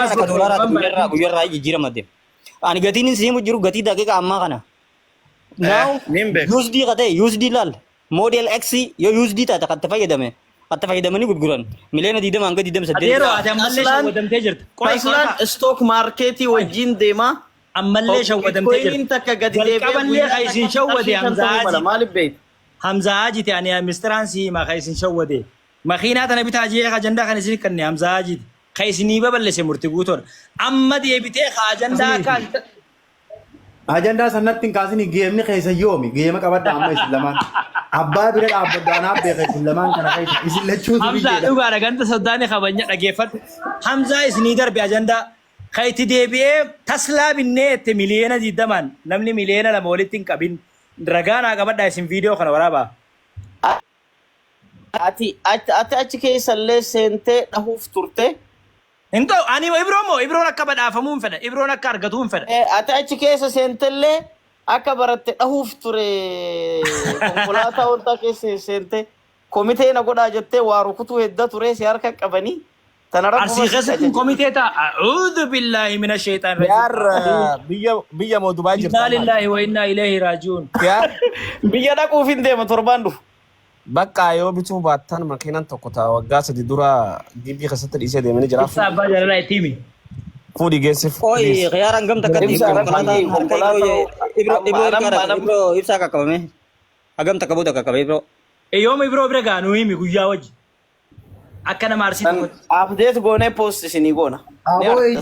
kana ka doolaraa guyyaarraa jijjiirama deema. Ani gatiin hin simu jiru gatii daqiiqa ammaa kana. Now USD qate USD laal model X yo USD taata kan fayyadame. Kan fayyadamanii gurguran miliyoona 20 hanga 28. Adeero ati ammallee shawwadamtee jirta. Islaan stock marketii wajjin deema. Ammallee shawwadamtee jirta. Bitcoin takka gadi deebi'ee Jalqaballee kan isin shawwade Hamzaaji. Maaliif beektu? Hamzaaji ti ani Mr. ma kan isin shawwade. Makiinaa tana bitaa jee ajandaa kan isin kanne Hamzaaji. Kan isinii babal'ise murtii guutoon. Amma deebitee ajandaa kan Ajanda sanatti kaasini geemni keessa yoomi geema qabadda amma isin lamaan abbaa bira dhaabbadhaan abbeeka isin lamaan kana keessa isin lachuutu Hamza dhugaadha ganta soddaane qabanya dhageeffadhu Hamza isinii darbe ajandaa kayti deebi'ee taslaa binneette miliyoona 20 namni miliyoona 2 walitti hin qabin ragaanaa qabadhaa isin viidiyoo kana waraabaa Ati achi keessallee seentee dhahuuf turte. Into ani Ibroon akka badhaafamuun fedha Ibroon akka argatuun fedha Ati achi keessa seentellee akka baratte dhahuuf ture konkolaataa wanta keessa seente komitee na godhaa jettee waa rukutuu hedda ture si harka qabanii arsii keessatti komitee ta'a a'uudhu billaahi mina sheexaan biyya mootummaa jirta inna lillahi wa inna ilayhi raaji'uun biyya dhaquuf hin deema torbaan dhufu bakka yoo bituu baattan makiinan tokko ta'a waggaa 3 dura gibbii keessatti dhiisee deemanii jira ibsa abbaa jaalalaa ittiimi fuudhi geessif Oi khiyaaran gamta kadhi Ibro ibsa kakabame agamta kabuta kakabe bro yooma Ibroo bira gaanuu himi guyyaa wajji akkana maarsitu update goonee post isinii goona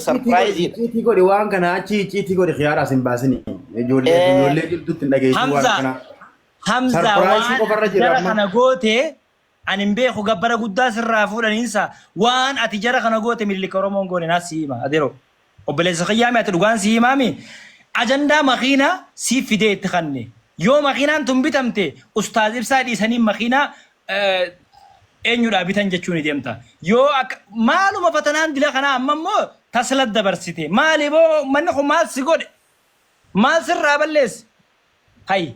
surprise ciitii godhi waan kana achi ciitii godhi khiyaara isin baasini ijoollee jirtutti hin dhageessu waan kana Hamza waan jara kana goote ani mbeeku gabbara guddaa sirraa fuudhaniinsa waan ati jara kana goote milli Oromoon goone naasi hima adeero obboleessa khiyyaami ati dhugaan si himaami ajandaa makiina si fidee itti kanne yoo makiinaan tun bitamte ustaaz ibsaa dhiisanii makiinaa eenyudha bitan jechuun deemta yoo maaluma fatanaan dila kana amma immoo taslat dabarsite maali boo manni kun maal si godhe maal sirraa balleesse hay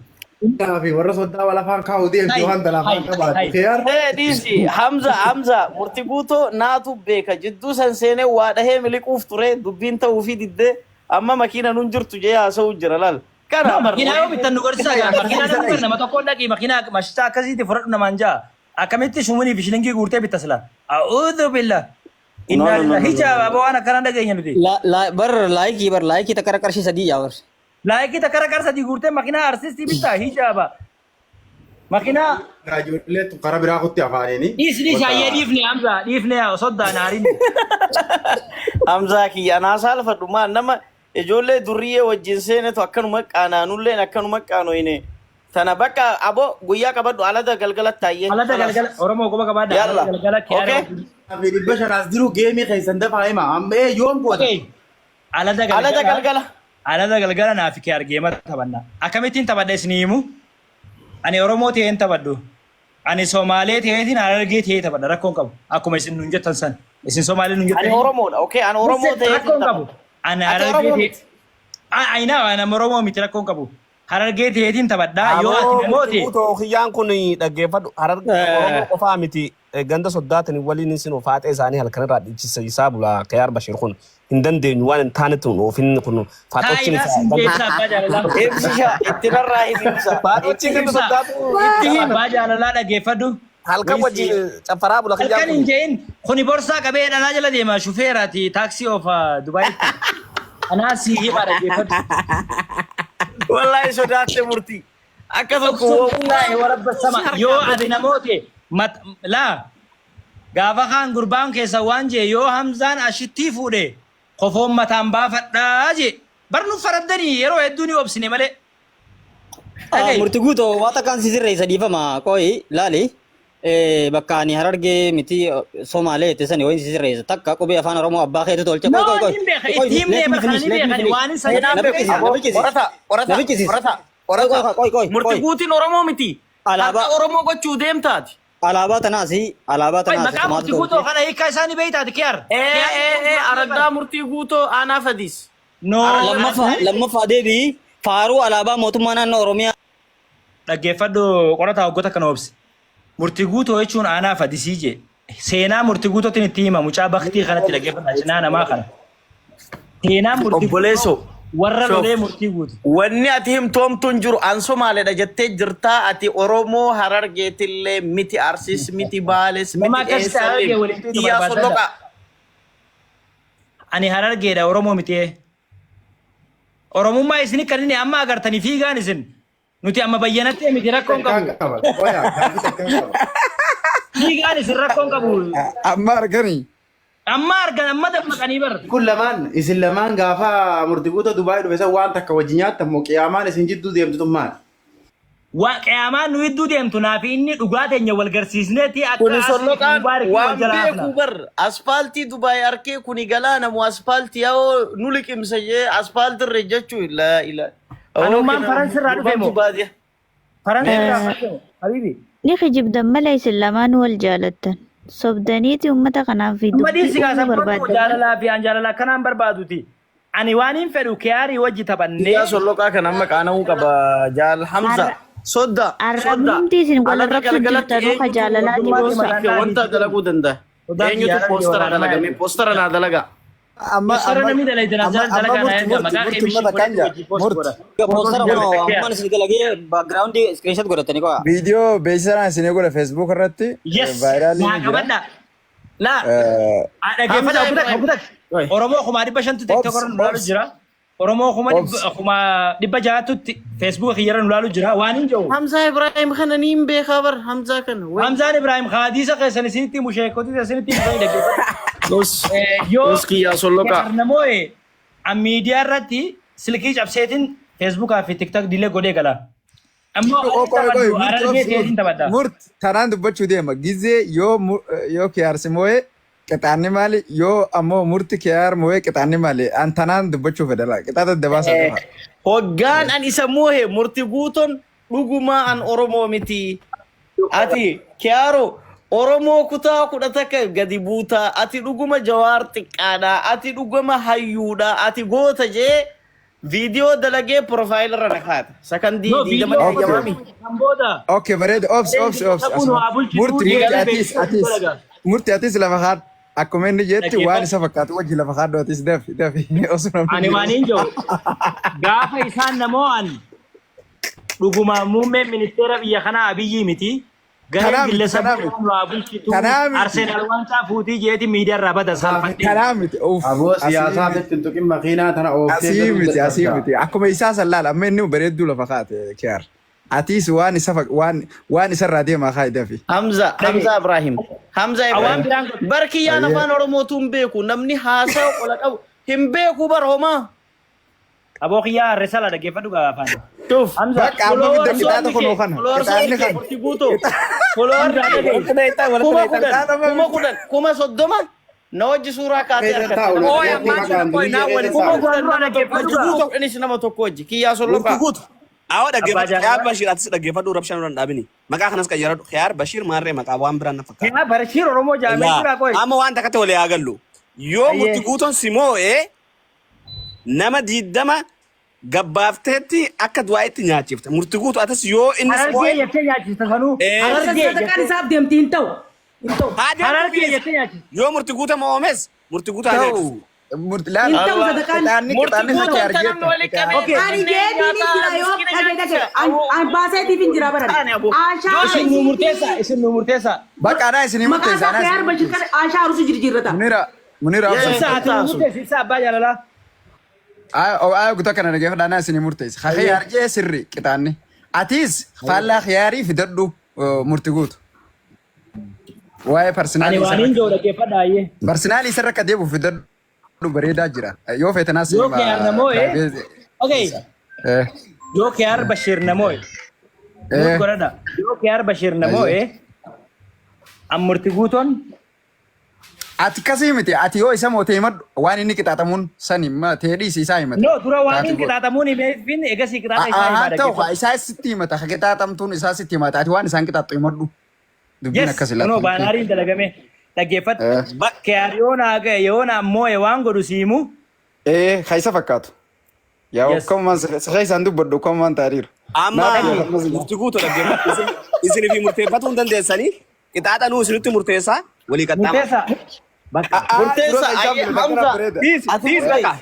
Tapi warra sodaa wala faan kaa'u deemti waan dalafaan qabaatu. Diisi Hamza murtii guutoo naatu beeka jidduu san seenee waa dhahee miliquuf ture dubbiin ta'uu fi diddee amma makiina nun jirtu jee haasa'uu jira laal. Kana makiinaa yoo bitan nu gorsisaa gaa makiinaa nama nama tokko dhaqii makiinaa mashtaa akkasiitti fudhadhu namaan jaa akkamitti shumunii fi shilingii guurtee bitasla. A'uudhu billah. Inna lillahi hijaaba waan akkana dhageenya nuti. bar laayikii takka qarshii sadii yaawar. Laayikii takka qarshii guurtee makiinaa artistii bitaa hijaaba. Makiinaa Ijoollee karaa biraa kutti afaaniini. dhiisni shaayee dhiifne soddaan haarin. Hamza kiyya naasaa lafa dhumaa nama ijoollee durriyyee wajjin seenetu akkanuma qaanaanulleen akkanuma qaanoyne. Tana bakka abo guyyaa qabadhu alada galgala taayyee. Alada galgala Oromoo goba qabaadha. Yalla. Galgala Okay. Abi dhibba shanaas jiru geemii keessan dafaa hima amma yoom goota. Alada Alada galgala. Alada galgala naaf kee argeema taphanna. Akkamittiin taphadha isinii himu? Ani Oromoo ta'een taphadhu. Ani Somaalee ta'eetiin Harargee ta'ee taphadha rakkoon qabu. Akkuma isin nuun jettan san. Isin Somaalee nuun jettan. Ani Oromoodha. Okay, ani Oromoo ta'ee rakkoon qabu. Ani Harargee ta'ee. Ayina ani Oromoo miti rakkoon qabu. Harargee ta'eetiin taphadha yoo ati namooti. Kiyyaan kun dhaggeeffadhu Oromoo qofaa miti ganda soddaatiin waliin isin faaxee isaanii halkanirraa dhiichisa isaa bula Kayaar Bashir kun hin dandeenyu waan hin taanetu ofiin kun faaxochiin Eebsisha itti narraa himsa. faaxochiin ganda soddaatu Itti himaa jaalalaa dhaggeeffadhu. halkan wajjin cafaraa bula Halkan kiyyaan hin kun jein kuni borsaa qabee dhalaa jala deema shufeeraati taaksii of Dubaayitti. Anaa si himaa dhaggeeffadhu. Wallahi sodaatte murtii. Akka tokko Wallahi warabba sama yoo ati namoote laa gaafa kaan gurbaan keessa waan jee yoo Hamzaan ashittii fuudhe qofoon mataan baafadhaa je barnu faraddanii yeroo hedduu ni obsine malee. Murti guuto waa takkaan sisirreessa dhiifama qoyi laali bakka ani Harargee miti Somaalee itti sani wayin sisirreessa takka qubee afaan Oromoo abbaa keetu tolche No, hin beeka itti himnee barkaanii beekani waan hin murtii guutiin Oromoo miti. Alaabaa Oromoo gochuu deemtaati. alaabaa tanaasi maqaa murtii guutoo kana hiikaa isaanii beeytaati keer. Aragdaa murtii guutoo aanaa fadis. No. lammaffaa deebii faaruu alaabaa mootummaa naannoo Oromiyaa. Dhaggeeffadhu qorataa hoggoota kana obsi. Murtii guutoo jechuun aanaa fadisii je. Seenaa murtii guutootiin itti hima mucaa baktii kanatti dhaggeeffadha cinaa namaa kana. Seenaan murtii obboleesso warra Shoof. lolee murtii guutu. wanni ati himtoomtuun jiru an Somaaleedha jettee jirtaa ati Oromoo Harargeetillee miti Arsiis miti Baales Nama miti akkas ta'e Harargee waliin tuuta Iyyaa barbaadadha. Solloqa Ani Harargeedha Oromoo miti. Oromummaa isin kan inni amma agartanii fiigaan isin. Nuti amma bayyanattee miti rakkoon qabu. Fiigaan isin rakkoon qabu. Amma arganii. Amma argan amma dammaqanii bar. Kun lamaan isin lamaan gaafa murtiguuta Dubaay dhufe san waan takka wajji nyaattan moo qiyaamaan isin jidduu deemtu maal? Waa qiyaamaan nu idduu deemtu naaf inni dhugaa teenya wal garsiisneeti akka kuni Solloqaan Mubaarak waan wal jalaafna. beeku bar aspaaltii Dubaay arkee kuni galaana moo aspaaltii yoo nu liqimsa jee aspaaltii irra jechuu ila Anummaan Faransi irraa dhufe moo? Faransi irraa dhufe habibi. Ni kijibdan malee isin lamaan wal jaalattan. Sobdaniiti uummata kanaaf fi Ummadiin si kaasan barbaadan. jaalalaa fi an jaalalaa kanaan barbaaduti. Ani waan hin fedhu kiyaarii wajji taphannee. Iyyaa Solloqaa kan amma qaana'uu qaba Jaal Hamza sodda Arrabnumti isin wal arrabsu jirtan ruuxa jaalalaa ni boosa. wanta dalaguu danda'a eenyutu poostara dalagame poostara naa dalaga Amma Poostara namni dalagaa dalagaa na eega maqaa eemishin godhanii wajji poost godha. Poostara kunoo ammaan isin dalagee baakgiraawundii screenshot godhatanii qo'a. viidiyoo beeksisaan isinii godha Facebook irratti Yes. vaayiraalii Naa ni jira. qabadha. Laa. Dhaggeeffata Oi. Oromoo kuma 500 TikTok irra nu laalu jira. Oromoo kuma 600 Facebook kiyyara nu laalu jira. Waan hin jiru. Hamza Ibrahim kana ni hin beekaa bar Hamza kana Hamzaan Ibrahim hadiisa keessan isinitti musheekoti isinitti dhaggeeffata. Yoo Kiyyaa Solloqaa namoonni miidiyaa irratti silkii cabseetiin Feesbuukaa fi TikTok diilee godhee gala. Ammoo Harargee ta'eetiin taphadha. Murt tanaan dubbachuu deema. Gizee yoo kiyaarsi moo'ee qixaanni maali yoo ammoo murti kiyaar moo'ee qixaanni maali an tanaan dubbachuu fedhala qixaata dabaasa qofa. hoggaan an isa moohe murti guuton dhugumaa an Oromoo miti ati Kiyaaro Oromoo kutaa 11 gadi buutaa ati dhuguma Jawaar xiqqaadha ati dhuguma hayyuudha ati goota jee viidiyoo dalagee profaayil irra nakaata sakandii diidama eeyyamami Okay, bareeda obs. Murti atis lafa haad akkuma inni jetti waan isa fakkaatu wajji lafa haadhu atis dafi osoo Ani waan hin jiru. Gaafa isaan namo'an dhuguma muummeen ministeera biyya kanaa Abiyyi miti. Gareen gillesa waa bulchitu Arsenaal waancaa fuutii jeeti miidiyaa irraa bada salphadhe. kanaa miti. Aboo siyaasaa bitti hin tuqin makiinaa tana ooftee. Asii miti. Akkuma isaa sallaala amma inni bareedduu lafa kaate kiyaar. Atis waan isarraa deemaa kaa dafi. Hamza Ibrahim barkiyyaan afaan Oromootu hin beeku namni haasaa qola qabu hin beeku bar homaa Aboo kiyyaa resala dhaggeeffadhu gaafaan. Tuf Bakka amma guddaa qixaata kunoo kana. Qixaanni kana. kuma 30 na wajji suuraa kaatee harkatti nama tokko wajji kiyyaa Solloqaa Awa dhaggeeffadhu Khiyaar Bashir atis dhaggeeffadhu rabshaan irra hin dhaabini. Maqaa kanas qayyaradhu Khiyaar Bashir maarree maqaa waan biraan na fakkaata. Kiyyaa Bashir Oromoo jaamee jira qoy. Amma waan takkate walii haa gallu. Yoo murti guutoon si moo'ee nama 20 gabbaafteetti akka du'aa'itti nyaachifta. Murti guutu atas yoo inni si Harargee moo'ee jettee nyaachista sanuu. Sadaqaan isaaf deemti hin ta'u. Harargee jettee nyaachista. yoo murti guuta moo'ames murti guutaa beeku. Murti laala. Hin ta'u sadaqaan. Qixaanni isa kiyaar jeetta. Ani deebiin hin jira yoo dhagee an baaseetiif hin jira baran. Isin nu murteessaa isin nu murteessaa. Bakka anaa isinii Maqaa isaa murteessaa. Kiyaar Bashir kan Aashaa Arusuu jirjirrata. Munira Ibsa ati nu murteessi ibsa abbaa jaalalaa. Aya gutaa kana dhaggeeffadhaa anaa isinii murteessa. Ha kiyaar jee sirri qixaanni. Atis faallaa kiyaarii fidadhu murti guutu. Waa'ee Ani parsinaalii waan hin jiru dhaggeeffadhaayyee. Parsinaalii isarra akka deebi'u fidadhu bareedaa jira. Yoo feetanaas Yoo Kiyaar namo'e. Okay. Yoo Kiyaar Bashir namo'e. Godhadha. Yoo Kiyaar Bashir namo'e. Murti guutoon. Ati kasii miti ati yoo isa mootee himadhu waan inni qixaatamuun sani teedhii isaa himata. No dura waan hin qixaatamuun himeefin egasii qixaata isaa himaa Ta'u isaa sitti himata ka qixaatamtuun isaa sitti himata ati waan isaan qixaattu himadhu. Dubbiin akkas Yes, no baanaariin dalagame. Dhaggeeffadhu. Kiyaar yoo na moo'e waan godhu siimu. Ka isa fakkaatu. Yaa akkuma isaan dubbadhu akkuma taariiru. Amma murti guutu dhaggeeffadhu. Isin fi murteeffatu hin dandeessanii qixaaxa nuu isinitti murteessaa walii qaxxaama. Murteessaa. murteessa Hamza Diis baqa.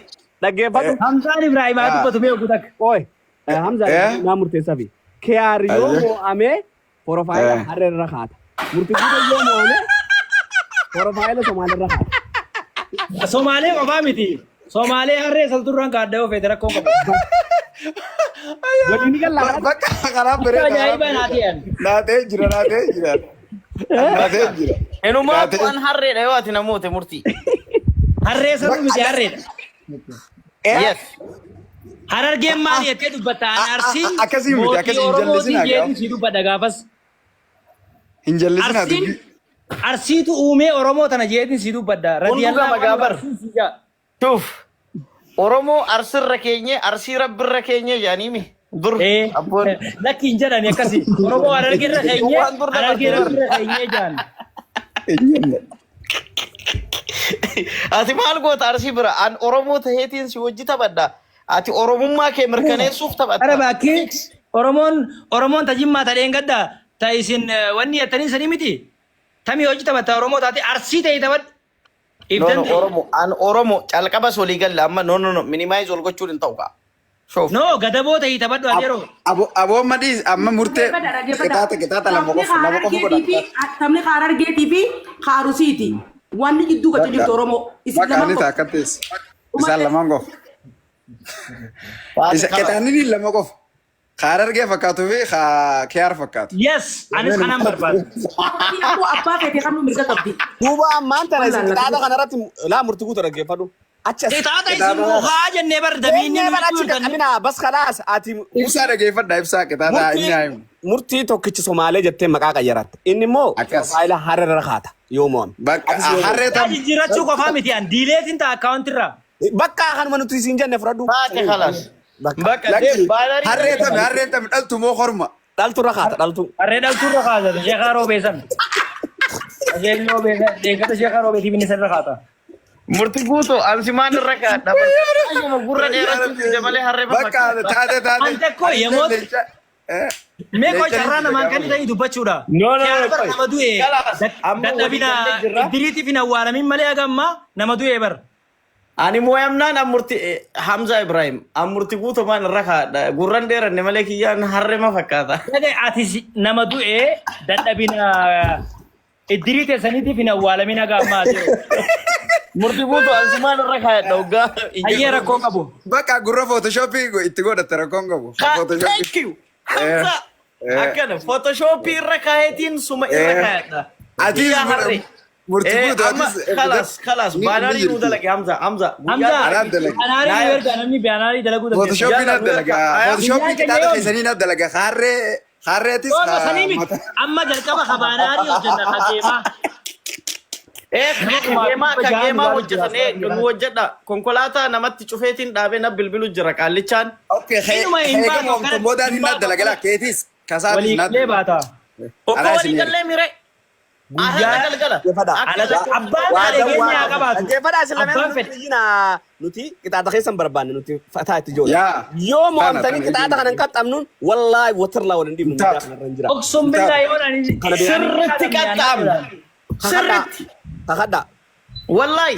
dhaggeeffadhu. Hamzaan Ibrahim haa dubbatu mee ogutak. Oy, Hamza naa murteessaa fi kiyaariyoo mo'amee porofaayila harreerra kaata. Murteessitoon yoo mo'ame porofaayila Somaalirra kaata. Somaalee qofaa miti. Somaalee harree salturraan kaaddaa ofeete rakkoo qabu. Waliin galaa. Bakka karaa biree. Ajaa'iba naati yan. Naatee jira. Enumaa bu'aan harreedha yoo ati namoota murtii. Harree saltu miti harreedha. Yes. Harargeen maal jettee dubbattaan arsiin Akkasii miti, akkasii hin jallisinaa jeetu si dubbadha gaafas. Hin jallisinaa Arsiin arsiitu uumee Oromoo tana jeetin si dubbadha. Hunduu gama gaabar. Tuuf. Oromoo arsirra keenye, arsii rabbirra keenye jaaniimi. Dur. Abboon. Lakki hin jedhani akkasii. Oromoo harargeerra keenye, harargeerra keenye jaan. Ati maal goota arsii bira? An Oromoo taheetiin si wajji taphadha. Ati Oromummaa kee mirkaneessuuf taphatta. Ara baakii Oromoon tajimmaa tadheen gadda ta isin wanni yattanii sanii miti. Tamii hojii taphatta Oromoo taate arsii ta'e taphadha. An Oromoo calqabas walii galla amma no minimize ol gochuun hin ta'u kaa. No gadaboo ta'e taphadhu adeeroo. Aboon madii amma murtee qixaata lama qofa godhata. Tamni Harargeetii fi Harusiiti. Wanni gidduu gadi jirtu Oromoo. Bakka ani ta'a akkatees. Isaan lamaan qofa. Isa qixaanni lama qofa. Harargee fakkaatu fi Kiyaar fakkaatu. Yes, anis kanaan barbaadu. Abbaa feetee qabnu mirga qabdi. Duuba ammaan tana isin qixaata kanarratti laa murtii guutuu dhaggeeffadhu. Qixaata isin mukaa jennee bar dabiinni achi qaqqabinaa bas kalaas ati Ibsaa dhaggeeffadha ibsaa qixaata inni haayimu. murtii tokkichi Somaalee jettee maqaa qayyaratte. Inni immoo faayila harreerra kaata yoo mo'ame. Bakka harree tam. Jijjiirachuu qofaa miti an diileetiin ta'a akkaawuntirraa. Bakka kanuma nuti isin jenne fudhadhu. Baate khalas. Bakka Harree tam dhaltu moo horma. Dhalturra kaata dhaltu. Harree dhaltuurra kaasate sheekaa roobeessan. Sheekni roobeessan deeggata sheekaa roobeetii binni sirra kaata. Murtii guutuu ansimaan irra kaadha. Ayyama gurra dheerachuu malee harree Bakka taate. An tokko yemoot mee koo carraa namaan kan ta'e dubbachuudha. Bar nama du'e dadhabina iddiriitiif hin awwaalamin malee hagammaa nama du'e bar. Ani mooyamnaan amurti Hamza Ibrahim amurti guutuu maan irra kaadha. Gurran dheeranne malee kiyyaan harree ma fakkaata. Ati nama du'e dadhabina iddiriite saniitiif hin awwaalamin hagammaa. Murtii guutuu ansimaan irra kaadha hoggaa. Ayyee rakkoo qabu. Bakka gurra photoshoppii itti godhatte rakkoon qabu. Thank you. Hamza. Akkana photoshoppii irra kaayetiin suma irra kaadha. Atis murtii guutuu Khalas baanarii nu dalage Hamza. Baanarii erga namni baanarii dalaguu dandeessu. Photoshoppii na dalaga. Photoshoppii qixaata keessanii na dalaga. Harreetis. Sanii miti amma jalqaba baanarii hojjenna kajeemaa. Kageemaa hojjetan nu hojjedha. Konkolaataa namatti cufeetiin dhaabee na bilbilu jira qaallichaan. Okay, moodaan hin dalagala keetis kasaa waliigalee baata. Okkoo waliigalee mire. Abbaan dhageenya qabaatu. Dhaggeeffadhaa isin lameen nuti qixaata keessan barbaanne nuti fataa itti joola. Yoo mo'amtanii qixaata kana hin qaxxamnuun wallaahi watarlaa waliin dhiibnu miidhaa kanarra hin jira. Oksuun billaa yoo sirritti qaxxaamna. Sirritti. Takadda. Wallahi.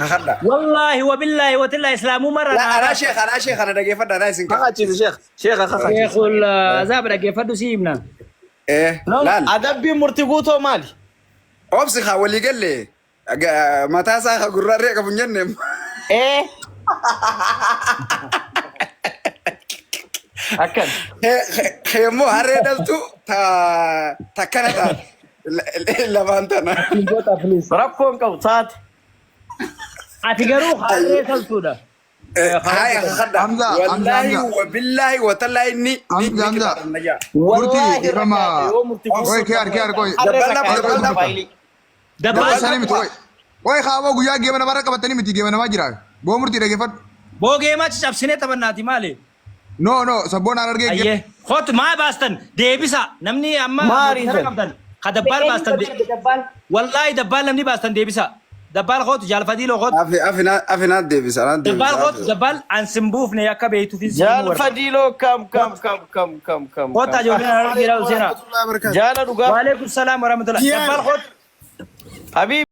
Wabillahi watillahi islaamuu marra. Ana sheekh ana dhaggeeffadha ana isin Kakachiisi sheekha kakachiisi. Sheekul azaab dhaggeeffadhu si himna. Laal. Adabbii murtii guutoo maali? Obsi haa walii galle mataa isaa haa gurraarree qabu hin jenne. Akkan. Immoo harree dhaltu takkana taate. Lamaan tana. Rakkoon qabu taate. Ati garuu harree saltuudha. Haya khadda. Wallahi wa billahi wa tallahi ni. Wallahi irama. Oy kiar koy. Dabbal sani miti oy. Oy xaabo guyyaa geemana bara qabatanii miti geemana maa jira. Boo murtii dhaggeeffadhu. Boo geemaa cabsinee taphannaati maali? No sabboon argee. Ayyee. Hot maa baastan deebisa namni amma qabdan. Ka dabbal baastan wallahi dabbal namni baastan deebisa. Dabbal hot jaalfadiiloo hot. Afina deebisa. Dabbal hot dabbal an simbuufne akka beeytu fi jaalfadiiloo kam. Hot ajoolleen argaa jira Useena. Jaala dhugaa. Wa alaikum salaam wa rahmatullah. Dabbal hot. Habibi.